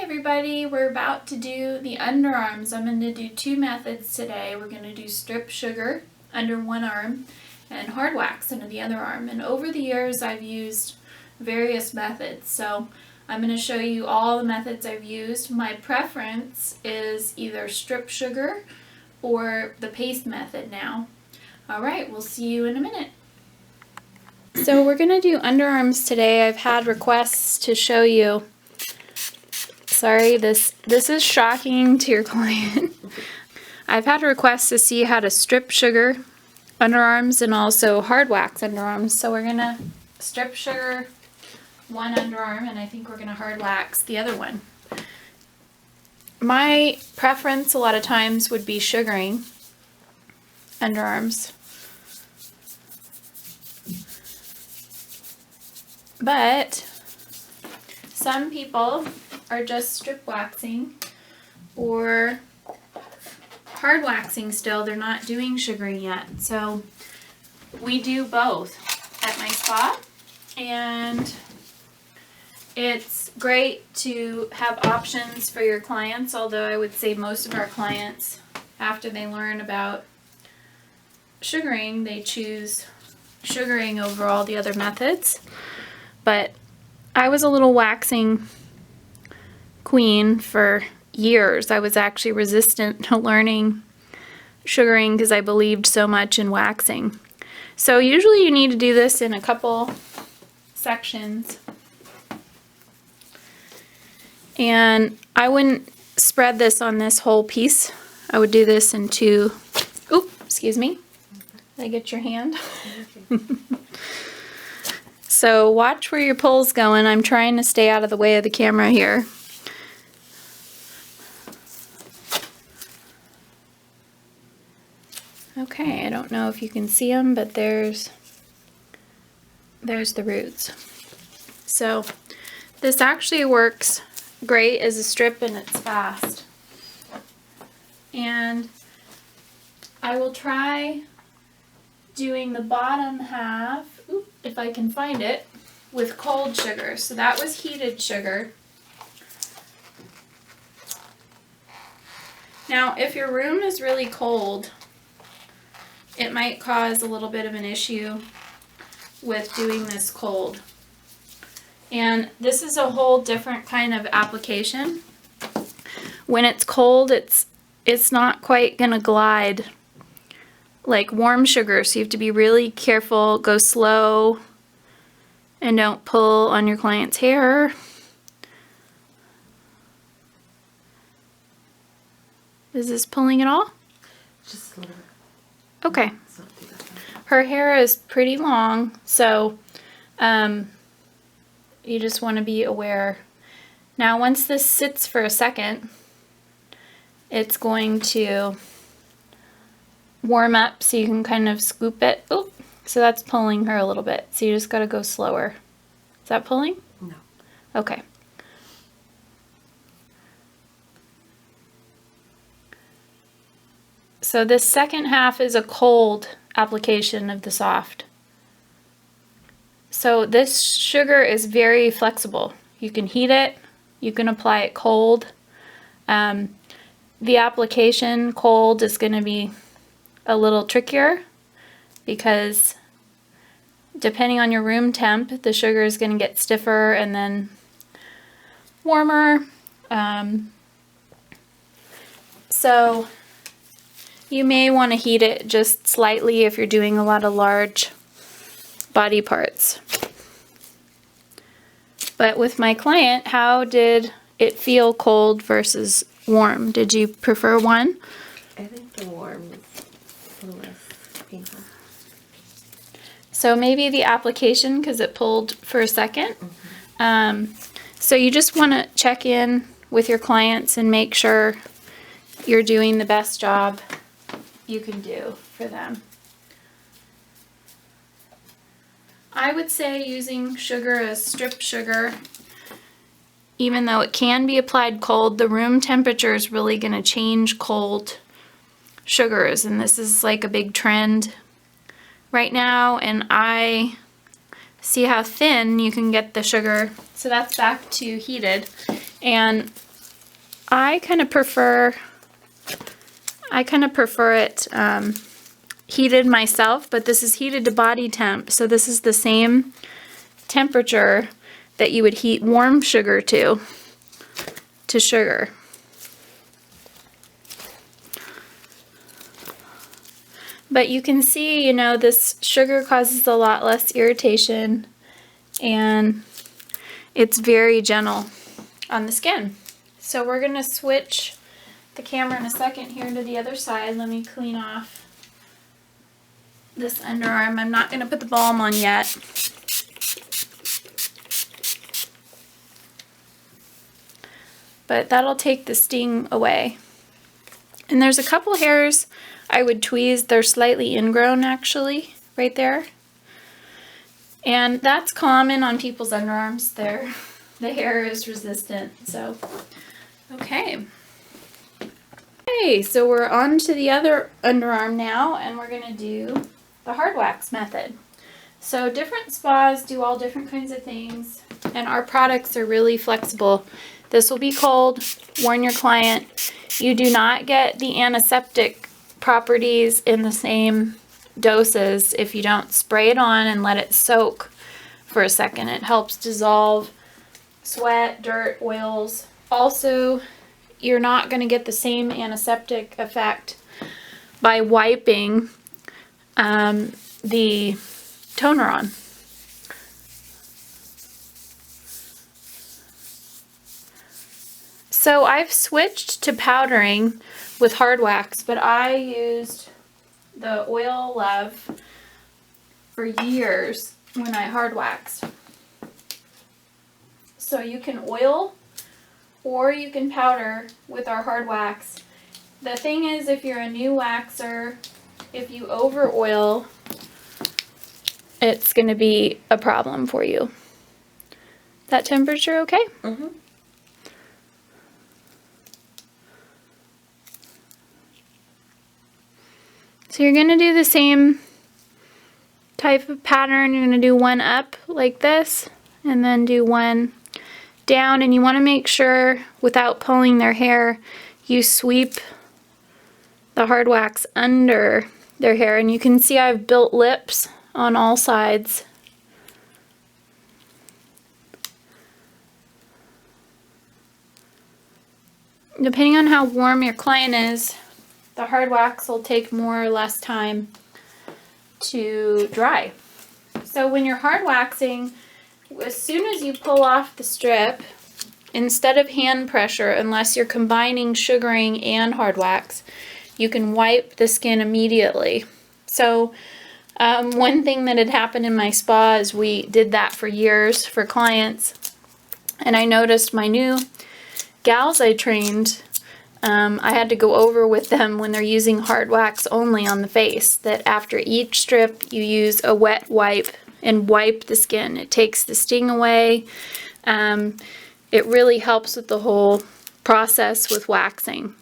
everybody, we're about to do the underarms. I'm going to do two methods today. We're going to do strip sugar under one arm and hard wax under the other arm. And over the years I've used various methods, so I'm going to show you all the methods I've used. My preference is either strip sugar or the paste method now. Alright, we'll see you in a minute. So we're going to do underarms today. I've had requests to show you. Sorry, this is shocking to your client. I've had requests to see how to strip sugar underarms and also hard wax underarms. So we're going to strip sugar one underarm and I think we're going to hard wax the other one. My preference a lot of times would be sugaring underarms. But some people are just strip waxing or hard waxing still. They're not doing sugaring yet. So we do both at my spa, and it's great to have options for your clients, although I would say most of our clients, after they learn about sugaring, they choose sugaring over all the other methods. But I was a little waxing queen for years. I was actually resistant to learning sugaring because I believed so much in waxing. So usually you need to do this in a couple sections. And I wouldn't spread this on this whole piece. I would do this in two. Oop, excuse me. Did I get your hand? So watch where your pull's going. I'm trying to stay out of the way of the camera here. Okay, I don't know if you can see them, but there's the roots. So this actually works great as a strip and it's fast. And I will try doing the bottom half, if I can find it, with cold sugar. So that was heated sugar. Now, if your room is really cold, it might cause a little bit of an issue with doing this cold. And this is a whole different kind of application. When it's cold, it's not quite gonna glide like warm sugar, so you have to be really careful, go slow, and don't pull on your client's hair. Is this pulling at all? Just a little bit. Okay. Her hair is pretty long, so you just want to be aware. Now once this sits for a second, it's going to warm up so you can kind of scoop it. Oh, so that's pulling her a little bit. So you just got to go slower. Is that pulling? No. Okay. So this second half is a cold application of the soft. So this sugar is very flexible. You can heat it, you can apply it cold. The application cold is going to be a little trickier because depending on your room temp, the sugar is going to get stiffer and then warmer. So you may want to heat it just slightly if you're doing a lot of large body parts. But with my client, how did it feel cold versus warm? Did you prefer one? I think the warm is a little less painful. So maybe the application, because it pulled for a second. So you just want to check in with your clients and make sure you're doing the best job you can do for them. I would say using sugar as strip sugar, even though it can be applied cold, the room temperature is really going to change cold sugars, and this is like a big trend right now, and I see how thin you can get the sugar. So that's back to heated, and I kind of prefer it heated myself, but this is heated to body temp, so this is the same temperature that you would heat warm sugar to sugar. But you can see, you know, this sugar causes a lot less irritation, and it's very gentle on the skin. So we're going to switch the camera in a second here to the other side. Let me clean off this underarm. I'm not going to put the balm on yet. But that'll take the sting away. And there's a couple hairs I would tweeze. They're slightly ingrown actually, right there. And that's common on people's underarms. The hair is resistant, so okay. Okay, so we're on to the other underarm now, and we're gonna do the hard wax method. So different spas do all different kinds of things, and our products are really flexible. This will be cold. Warn your client. You do not get the antiseptic properties in the same doses if you don't spray it on and let it soak for a second. It helps dissolve sweat, dirt, oils. Also, you're not going to get the same antiseptic effect by wiping the toner on. So I've switched to powdering with hard wax, but I used the Oil Love for years when I hard waxed. So you can oil or you can powder with our hard wax. The thing is, if you're a new waxer, if you over oil, it's going to be a problem for you. That temperature okay? Mm-hmm. So you're going to do the same type of pattern. You're going to do one up like this and then do one down, and you want to make sure without pulling their hair you sweep the hard wax under their hair, and you can see I've built lips on all sides. Depending on how warm your client is, the hard wax will take more or less time to dry. So when you're hard waxing, as soon as you pull off the strip, instead of hand pressure, unless you're combining sugaring and hard wax, you can wipe the skin immediately. So one thing that had happened in my spa is we did that for years for clients, and I noticed my new gals I trained, I had to go over with them when they're using hard wax only on the face, that after each strip you use a wet wipe and wipe the skin. It takes the sting away. It really helps with the whole process with waxing.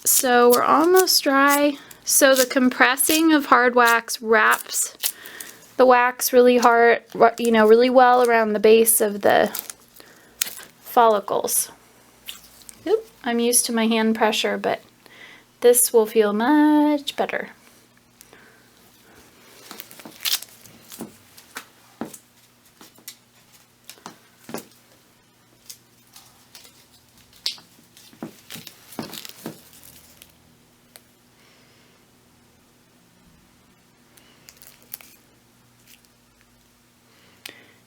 So we're almost dry. So the compressing of hard wax wraps the wax really hard, you know, really well around the base of the follicles. Oop, I'm used to my hand pressure, but this will feel much better.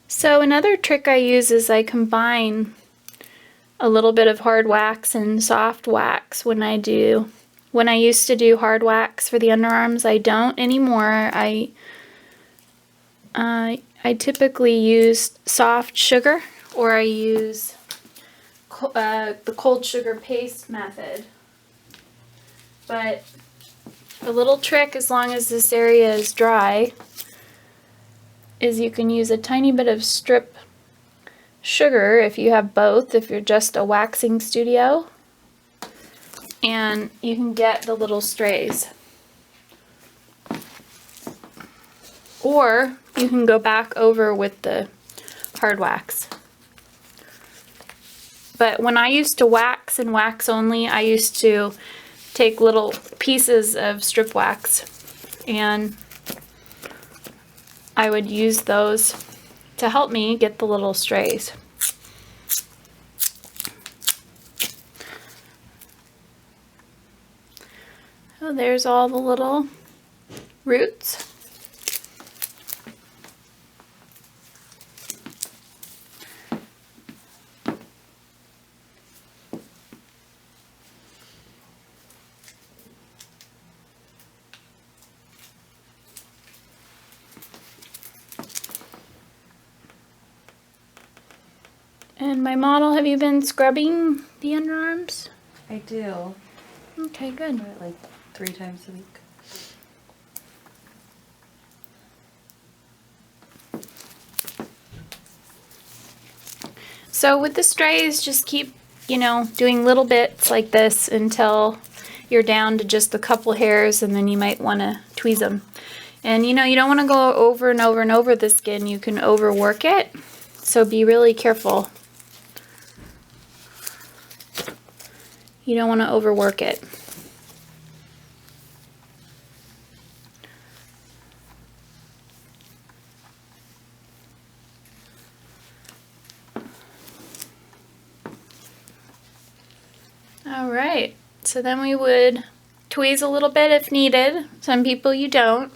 So another trick I use is I combine a little bit of hard wax and soft wax when I used to do hard wax for the underarms. I don't anymore. I typically use soft sugar, or I use the cold sugar paste method. But a little trick, as long as this area is dry, is you can use a tiny bit of strip sugar if you have both, if you're just a waxing studio, and you can get the little strays. Or you can go back over with the hard wax. but when I used to wax and wax only, I used to take little pieces of strip wax and I would use those to help me get the little strays. So there's all the little roots. And my model, have you been scrubbing the underarms? I do. Okay, good. Like 3 times a week. So with the strays, just keep, you know, doing little bits like this until you're down to just a couple hairs, and then you might want to tweeze them. And you know, you don't want to go over and over and over the skin. You can overwork it, so be really careful. You don't want to overwork it. Alright, so then we would tweeze a little bit if needed. Some people you don't.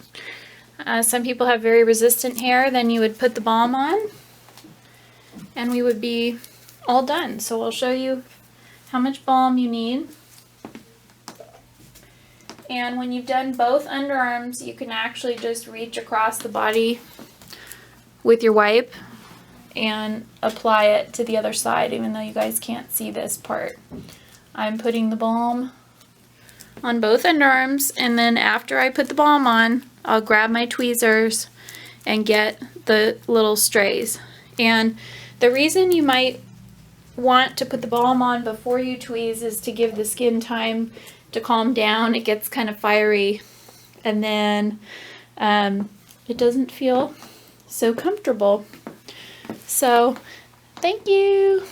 Some people have very resistant hair. Then you would put the balm on and we would be all done. So I'll show you how much balm you need. And when you've done both underarms, you can actually just reach across the body with your wipe and apply it to the other side, even though you guys can't see this part. I'm putting the balm on both underarms, and then after I put the balm on, I'll grab my tweezers and get the little strays. And the reason you might want to put the balm on before you tweeze is to give the skin time to calm down. It gets kind of fiery, and then it doesn't feel so comfortable. So, thank you.